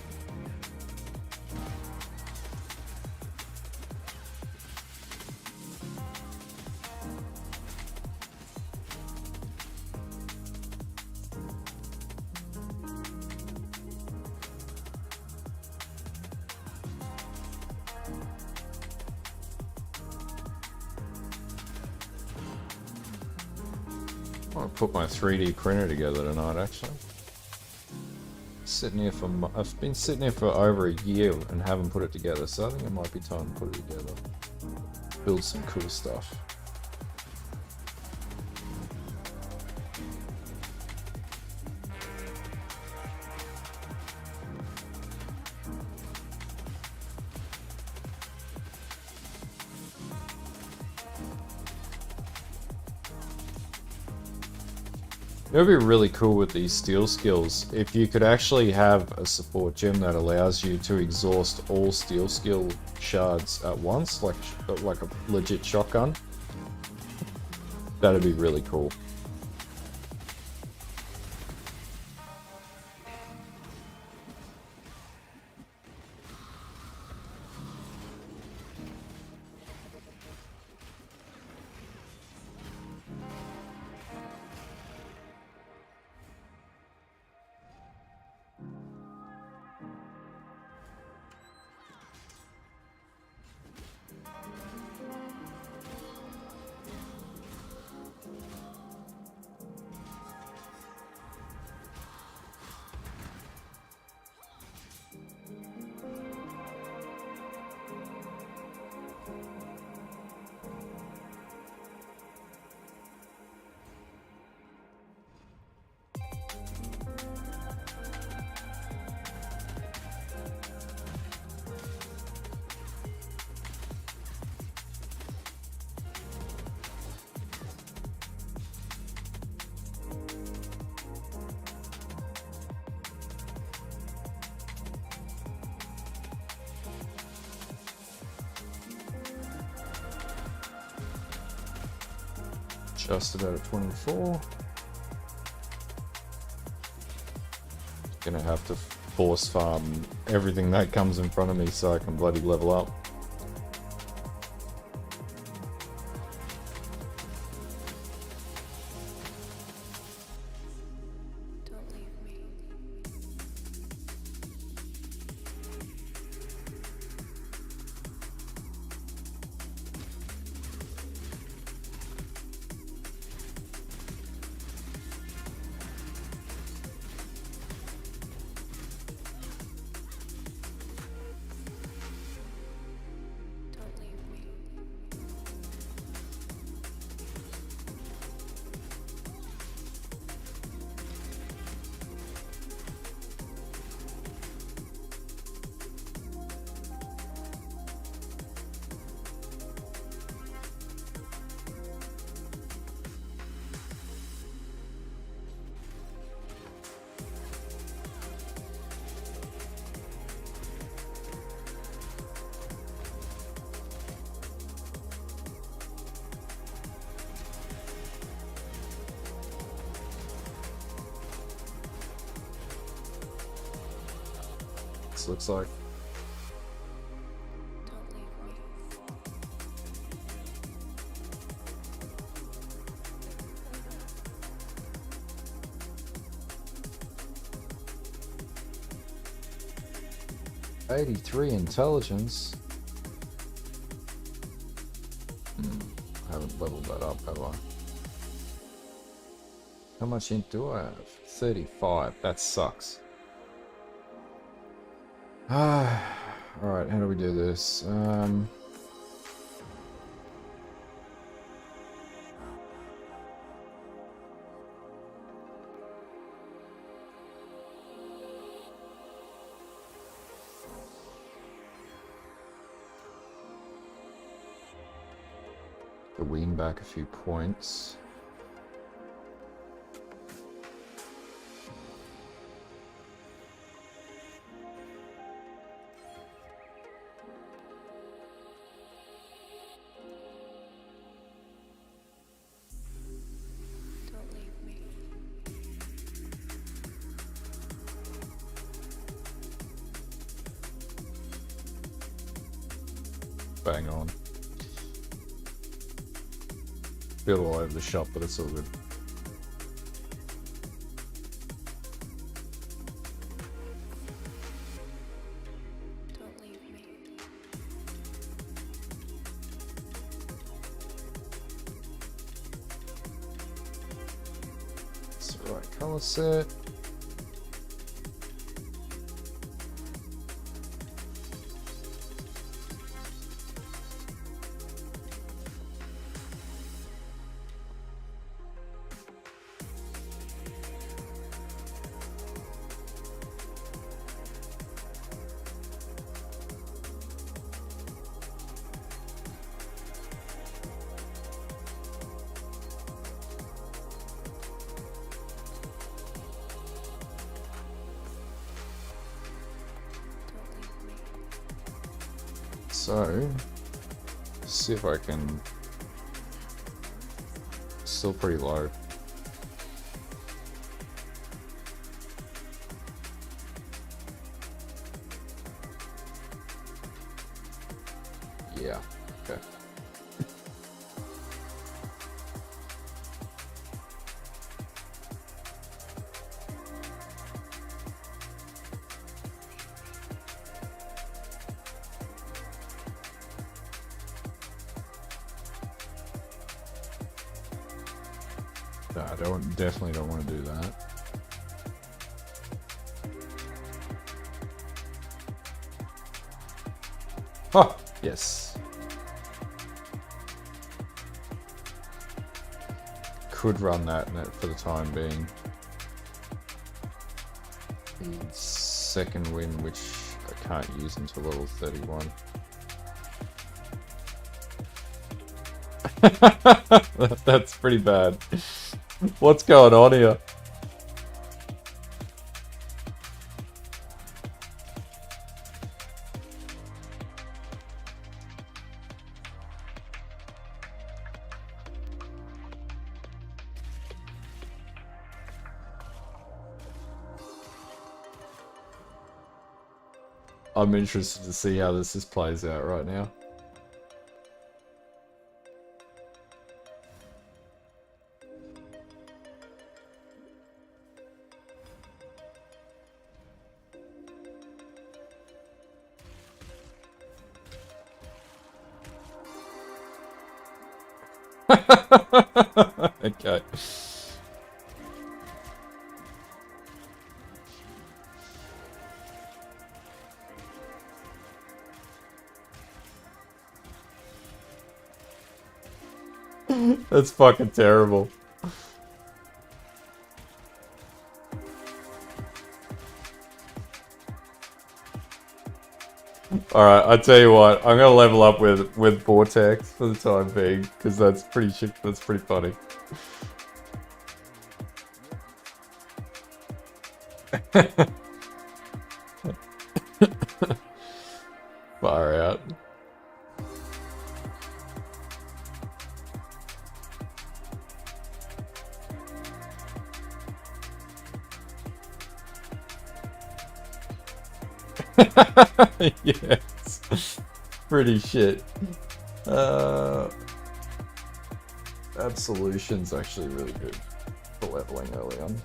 I'll put my 3D printer together tonight, actually. I've been sitting here for over a year and haven't put it together, so I think it might be time to put it together. Build some cool stuff. It would be really cool with these steel skills if you could actually have a support gem that allows you to exhaust all steel skill shards at once, like a legit shotgun. That'd be really cool. Just about at 24. Gonna have to force farm everything that comes in front of me so I can bloody level up. Looks like. '83 intelligence. I haven't leveled that up, have I? How much int do I have? 35. That sucks. Alright, how do we do this? could win back a few points. Bang on. Bit all over the shop, but it's all good.
Don't leave me.
It's the right color set. So, see if I can. Still pretty low. Yeah, okay. No, I definitely don't want to do that. Oh, yes. Could run that for the time being. The second win, which I can't use until level 31. That's pretty bad. What's going on here? I'm interested to see how this plays out right now. Okay. That's fucking terrible. Alright, I tell you what, I'm gonna level up with Vortex for the time being, because that's pretty funny. Far out. Yes. Pretty shit. Absolution's actually really good for leveling early on.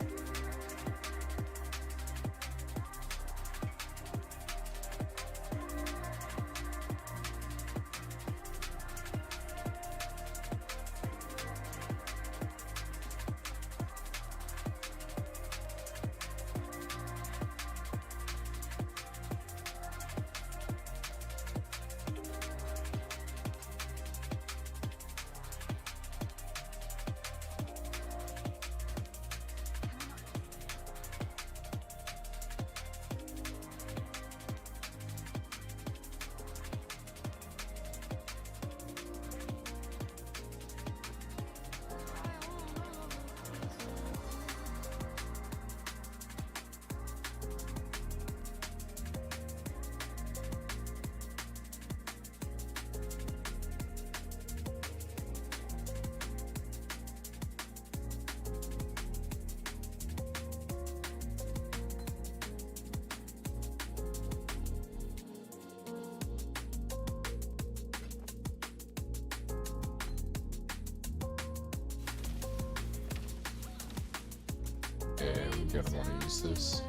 Yeah, we're gonna want to use this.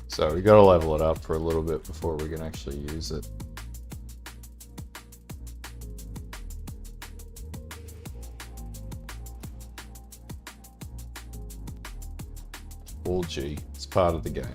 So we gotta level it up for a little bit before we can actually use it. All G, it's part of the game.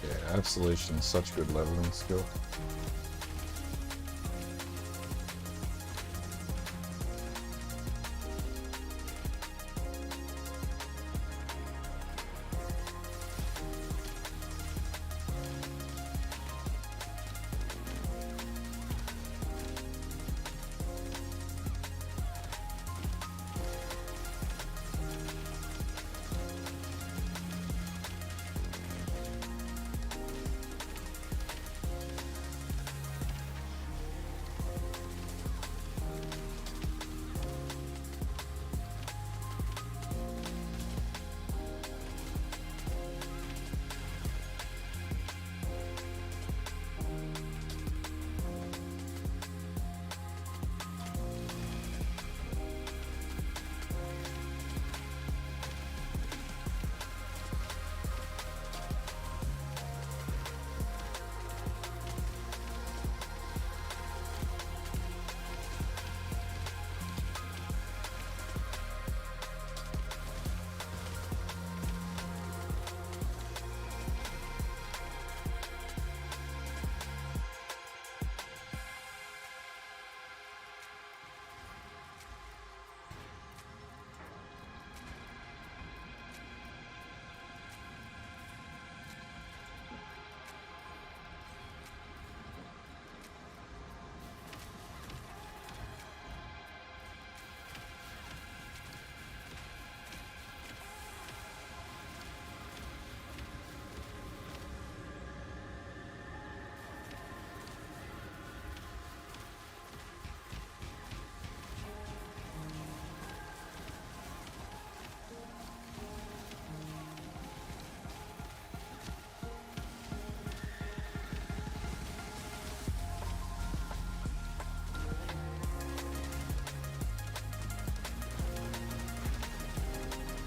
Yeah, Absolution is such good leveling skill.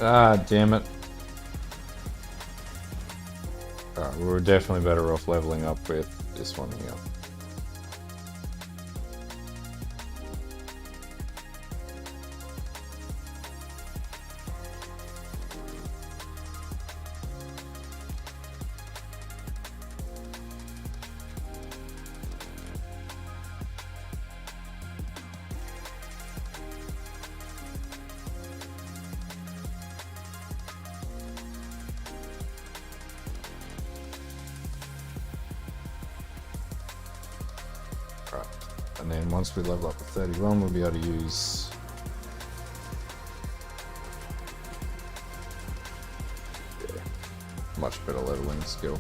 Ah, damn it. Alright, we were definitely better off leveling up with this one here. Alright, and then once we level up to 31, we'll be able to use much better leveling skill.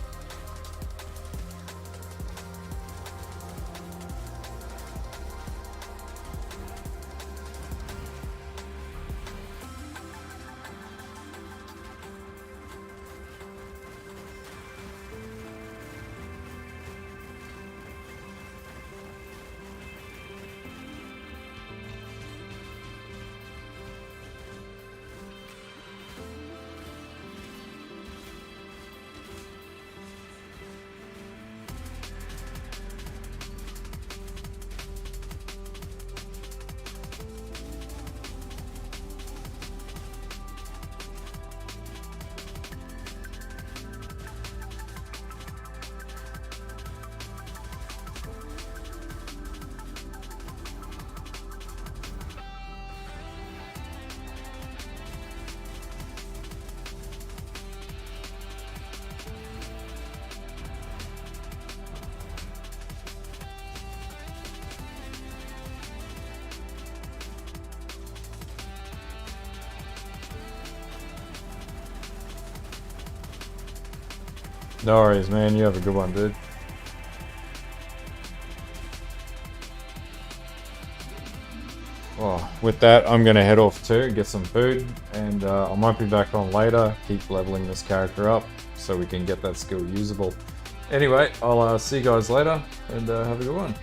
No worries, man. You have a good one, dude. Well, with that, I'm going to head off too, get some food, and I might be back on later, keep leveling this character up so we can get that skill usable. Anyway, I'll see you guys later, and have a good one.